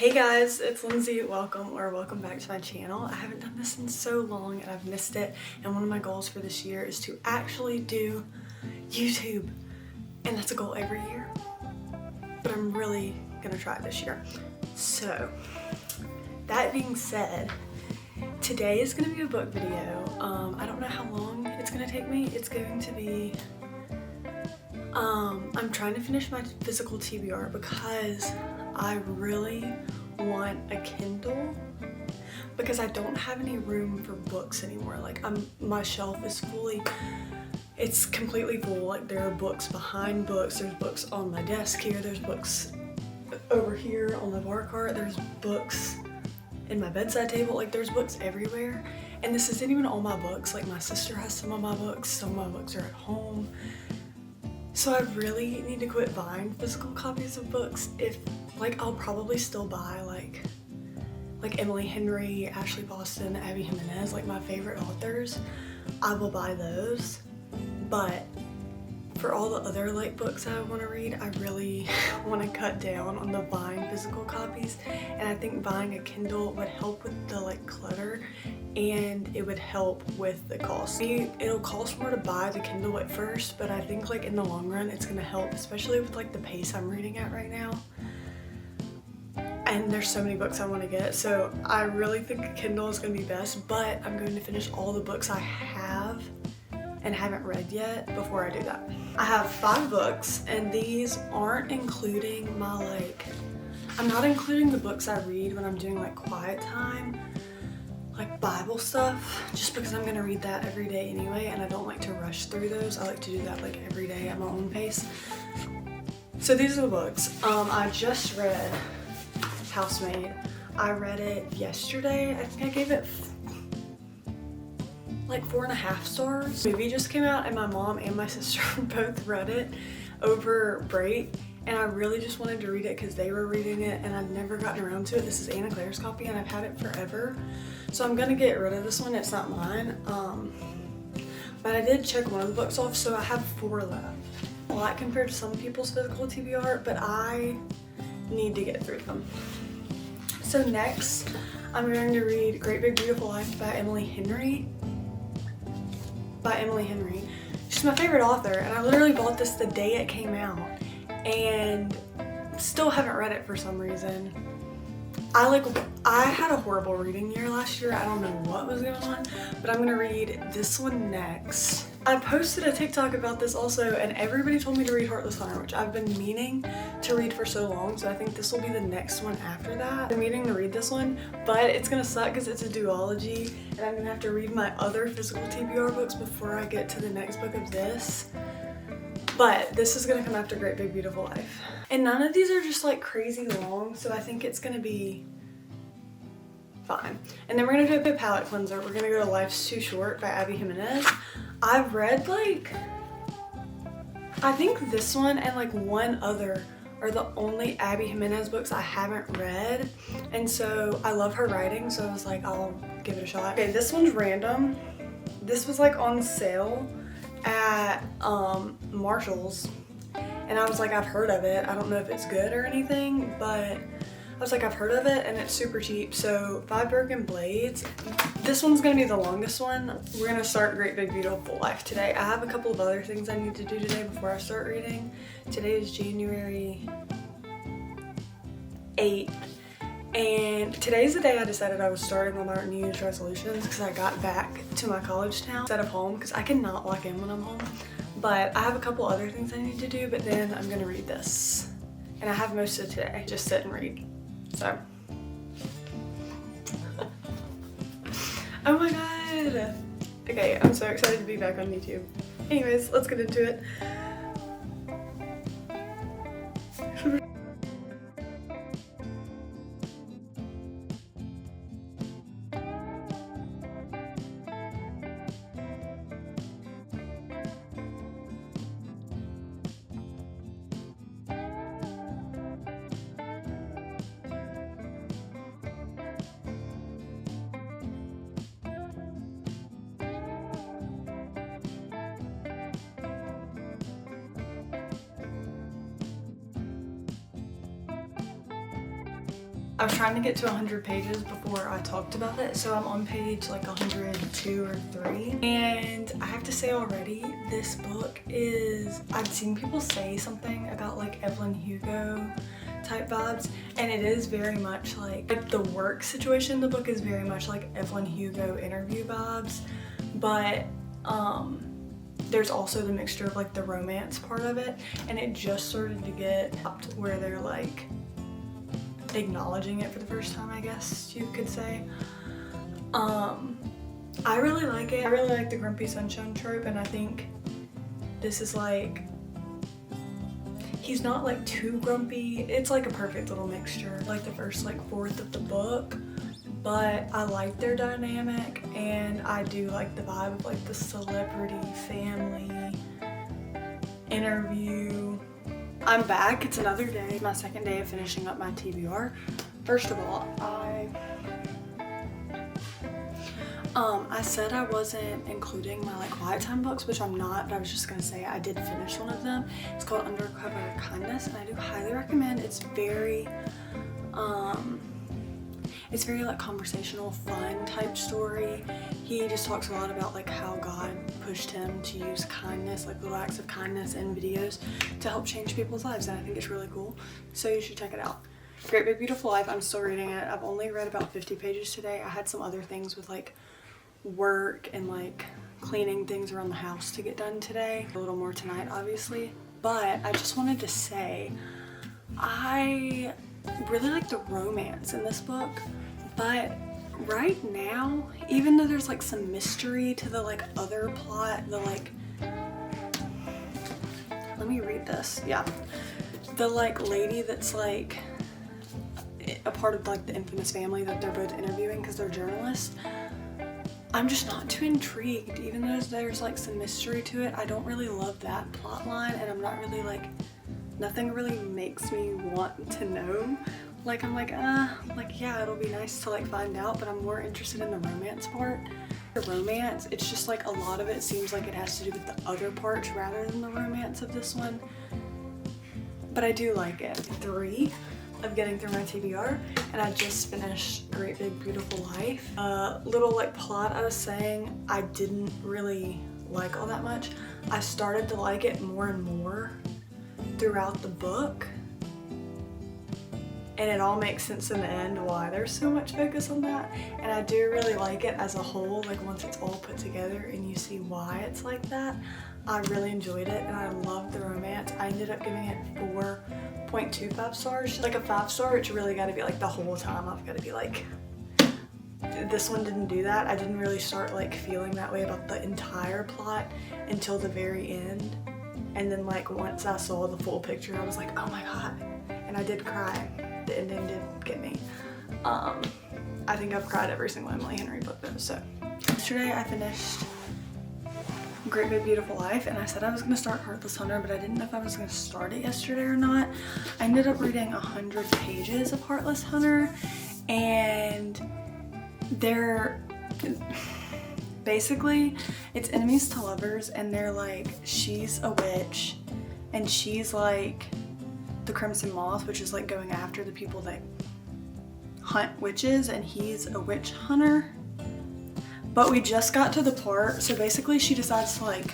Hey guys, it's Lindsay. Welcome back to my channel. I haven't done this in so long and I've missed it, and one of my goals for this year is to actually do YouTube, and that's a goal every year, but I'm really gonna try it this year. So that being said, today is gonna be a book video. I don't know how long it's gonna take me. It's going to be I'm trying to finish my physical TBR because I really want a Kindle because I don't have any room for books anymore. Like my shelf is it's completely full. Like there are books behind books, there's books on my desk here, there's books over here on the bar cart, there's books in my bedside table, like there's books everywhere. And this isn't even all my books. Like my sister has some of my books are at home. So I really need to quit buying physical copies of books. I'll probably still buy like Emily Henry, Ashley Boston, Abby Jimenez, like my favorite authors. I will buy those, but for all the other books I want to read, I really want to cut down on the buying physical copies, and I think buying a Kindle would help with the clutter, and it would help with the cost. It'll cost more to buy the Kindle at first, but I think in the long run it's gonna help, especially with the pace I'm reading at right now. And there's so many books I want to get, so I really think a Kindle is going to be best, but I'm going to finish all the books I have and haven't read yet before I do that. I have 5 books, and these aren't including my I'm not including the books I read when I'm doing quiet time, like Bible stuff, just because I'm going to read that every day anyway, and I don't like to rush through those. I like to do that every day at my own pace. So these are the books. I just read Housemaid. I read it yesterday. I think I gave it 4.5 stars. The movie just came out and my mom and my sister both read it over break, and I really just wanted to read it because they were reading it and I've never gotten around to it. This is Anna Claire's copy and I've had it forever, so I'm gonna get rid of this one. It's not mine, but I did check one of the books off, so I have 4 left. A lot compared to some people's physical TBR, but I need to get through them. So next, I'm going to read Great Big Beautiful Life by Emily Henry. She's my favorite author, and I literally bought this the day it came out and still haven't read it for some reason. I had a horrible reading year last year. I don't know what was going on, but I'm gonna read this one next. I posted a TikTok about this also, and everybody told me to read Heartless Hunter, which I've been meaning to read for so long, so I think this will be the next one after that. I'm meaning to read this one, but it's gonna suck because it's a duology, and I'm gonna have to read my other physical TBR books before I get to the next book of this. But this is gonna come after Great Big Beautiful Life. And none of these are just crazy long, so I think it's gonna be fine. And then we're gonna do a palette cleanser. We're gonna go to Life's Too Short by Abby Jimenez. I've read I think this one and one other are the only Abby Jimenez books I haven't read, and so I love her writing, so I was I'll give it a shot. Okay, this one's random. This was on sale at Marshall's, and I was I've heard of it. I don't know if it's good or anything, but I was I've heard of it and it's super cheap. So 5 Broken Blades. This one's gonna be the longest one. We're gonna start Great Big Beautiful Life today. I have a couple of other things I need to do today before I start reading. Today is January 8th, and today's the day I decided I was starting on my New Year's resolutions because I got back to my college town instead of home because I cannot lock in when I'm home. But I have a couple other things I need to do, but then I'm gonna read this. And I have most of today. Just sit and read. So. Oh my god. Okay, I'm so excited to be back on YouTube. Anyways, let's get into it. I was trying to get to 100 pages before I talked about it, so I'm on page like 102 or 3. And I have to say already, this book is, I've seen people say something about like Evelyn Hugo type vibes, and it is very much like the work situation. The book is very much like Evelyn Hugo interview vibes, but there's also the mixture of like the romance part of it, and it just started to get up to where they're like acknowledging it for the first time, I guess you could say. I really like it. I really like the grumpy sunshine trope, and I think this is like, he's not like too grumpy. It's like a perfect little mixture, like the first like fourth of the book. But I like their dynamic, and I do like the vibe of like the celebrity family interview. I'm back. It's another day. My second day of finishing up my TBR. First of all, I said I wasn't including my like quiet time books, which I'm not, but I was just gonna say I did finish one of them. It's called Undercover Kindness, and I do highly recommend. It's very like conversational, fun type story. He just talks a lot about like how God pushed him to use kindness, like little acts of kindness in videos to help change people's lives, and I think it's really cool. So you should check it out. Great Big Beautiful Life. I'm still reading it. I've only read about 50 pages today. I had some other things with like work and like cleaning things around the house to get done today. A little more tonight, obviously. But I just wanted to say, I really like the romance in this book, but right now, even though there's like some mystery to the like other plot, the like, let me read this. Yeah, the like lady that's like a part of like the infamous family that they're both interviewing because they're journalists, I'm just not too intrigued. Even though there's like some mystery to it, I don't really love that plot line, and I'm not really like, nothing really makes me want to know. Like I'm like yeah, it'll be nice to like find out, but I'm more interested in the romance part. The romance, it's just like a lot of it seems like it has to do with the other parts rather than the romance of this one. But I do like it. 3 of getting through my TBR, and I just finished Great Big Beautiful Life. Little like plot I was saying I didn't really like all that much. I started to like it more and more throughout the book, and it all makes sense in the end why there's so much focus on that, and I do really like it as a whole. Like once it's all put together and you see why it's like that, I really enjoyed it, and I love the romance. I ended up giving it 4.25 stars. Like a 5-star, it's really got to be like the whole time I've got to be like, this one didn't do that. I didn't really start like feeling that way about the entire plot until the very end, and then like once I saw the full picture, I was like, oh my god, and I did cry. The ending did get me. I think I've cried every single Emily Henry book though. So yesterday I finished Great Big Beautiful Life, and I said I was going to start Heartless Hunter, but I didn't know if I was going to start it yesterday or not. I ended up reading 100 pages of Heartless Hunter, and they're basically, it's enemies to lovers, and they're like, she's a witch and she's like the Crimson Moth, which is like going after the people that hunt witches, and he's a witch hunter. But we just got to the part, so basically she decides to like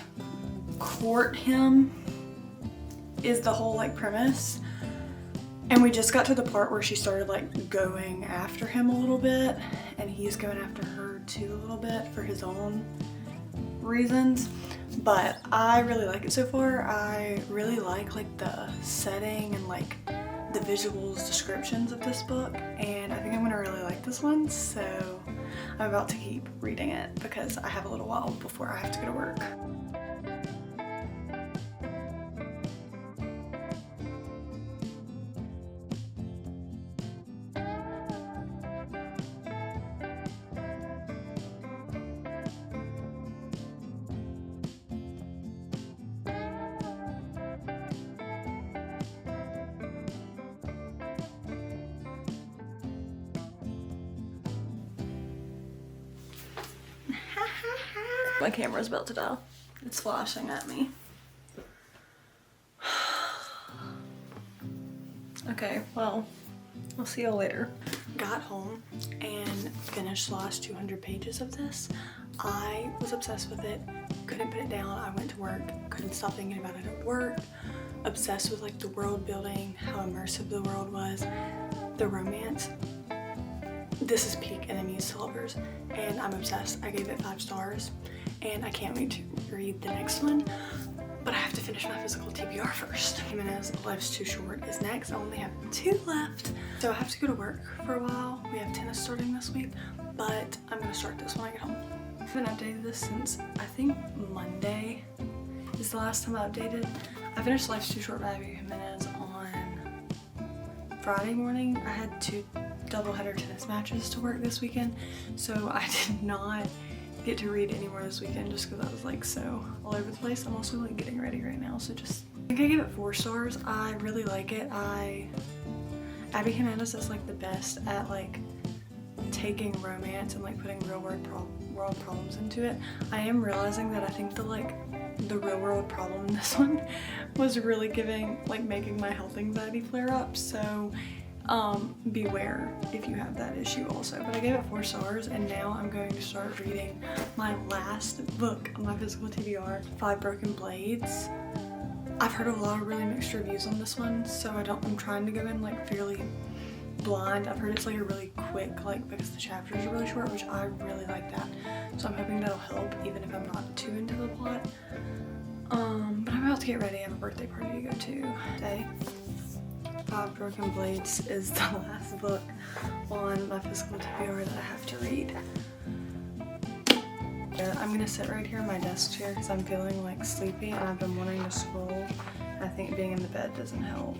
court him is the whole like premise. And we just got to the part where she started like going after him a little bit, and he's going after her too a little bit for his own reasons. But I really like it so far. I really like the setting and like the visuals, descriptions of this book, and I think I'm gonna really like this one, so I'm about to keep reading it because I have a little while before I have to go to work. My camera's about to die. It's flashing at me. Okay, well, I'll see y'all later. got home and finished the last 200 pages of this. I was obsessed with it, couldn't put it down. I went to work, couldn't stop thinking about it at work, obsessed with like the world building, how immersive the world was, the romance. This is peak enemies to lovers, and I'm obsessed. I gave it 5 stars, and I can't wait to read the next one. But I have to finish My Physical Tbr first. Jimenez, Life's Too Short is next. I only have 2 left. So I have to go to work for a while. We have tennis starting this week, but I'm gonna start this when I get home. I haven't updated this since, I think Monday is the last time I updated. I finished Life's Too Short by Jimenez on Friday morning. I had 2 doubleheader tennis matches to work this weekend, so I did not get to read any more this weekend just because I was like so all over the place. I'm also like getting ready right now, so just I think I give it 4 stars. I really like it. Abby Jimenez is like the best at like taking romance and like putting real world problems into it. I am realizing that I think the real world problem in this one was really making my health anxiety flare up, so beware if you have that issue also. But I gave it 4 stars, and now I'm going to start reading my last book on My Physical Tbr, 5 Broken Blades. I've heard a lot of really mixed reviews on this one, so I'm trying to go in like fairly blind. I've heard it's like a really quick, because the chapters are really short, which I really like that. So I'm hoping that'll help even if I'm not too into the plot. But I'm about to get ready. I have a birthday party to go to today. 5 Broken Blades is the last book on My Physical Tbr that I have to read. I'm gonna sit right here in my desk chair because I'm feeling like sleepy and I've been wanting to scroll. I think being in the bed doesn't help.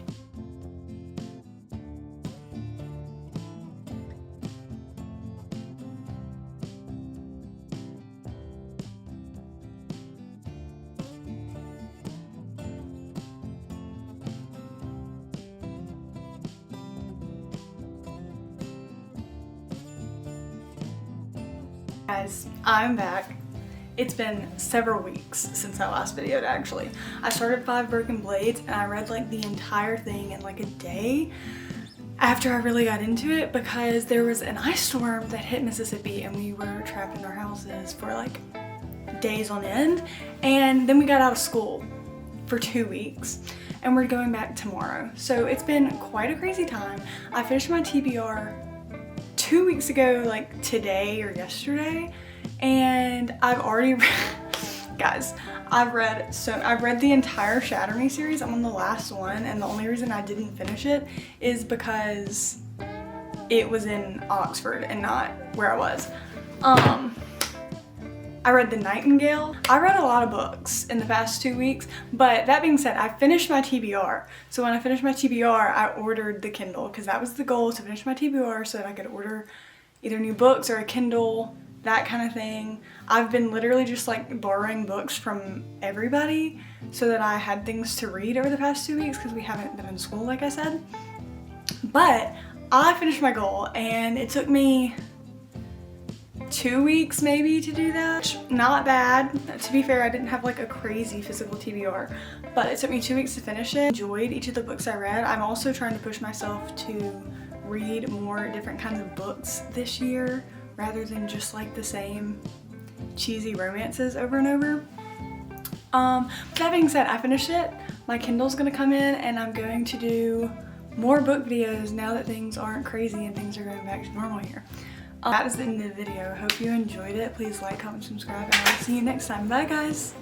Guys, I'm back. It's been several weeks since I last videoed actually. I started 5 Broken Blades and I read like the entire thing in like a day after I really got into it because there was an ice storm that hit Mississippi and we were trapped in our houses for like days on end, and then we got out of school for 2 weeks and we're going back tomorrow. So it's been quite a crazy time. I finished my TBR 2 weeks ago, like today or yesterday, and I've already guys, I've read the entire Shatter Me series. I'm on the last one, and the only reason I didn't finish it is because it was in Oxford and not where I was. I read The Nightingale. I read a lot of books in the past 2 weeks, but that being said, I finished my TBR. So when I finished my TBR, I ordered the Kindle because that was the goal, to finish my TBR so that I could order either new books or a Kindle, that kind of thing. I've been literally just like borrowing books from everybody so that I had things to read over the past 2 weeks because we haven't been in school, like I said. But I finished my goal and it took me 2 weeks maybe to do that. Not bad. To be fair, I didn't have like a crazy physical TBR, but it took me 2 weeks to finish it. Enjoyed each of the books I read. I'm also trying to push myself to read more different kinds of books this year rather than just like the same cheesy romances over and over. That being said, I finished it. My Kindle's gonna come in and I'm going to do more book videos now that things aren't crazy and things are going back to normal here. That is the end of the video. I hope you enjoyed it. Please like, comment, subscribe, and I'll see you next time. Bye guys!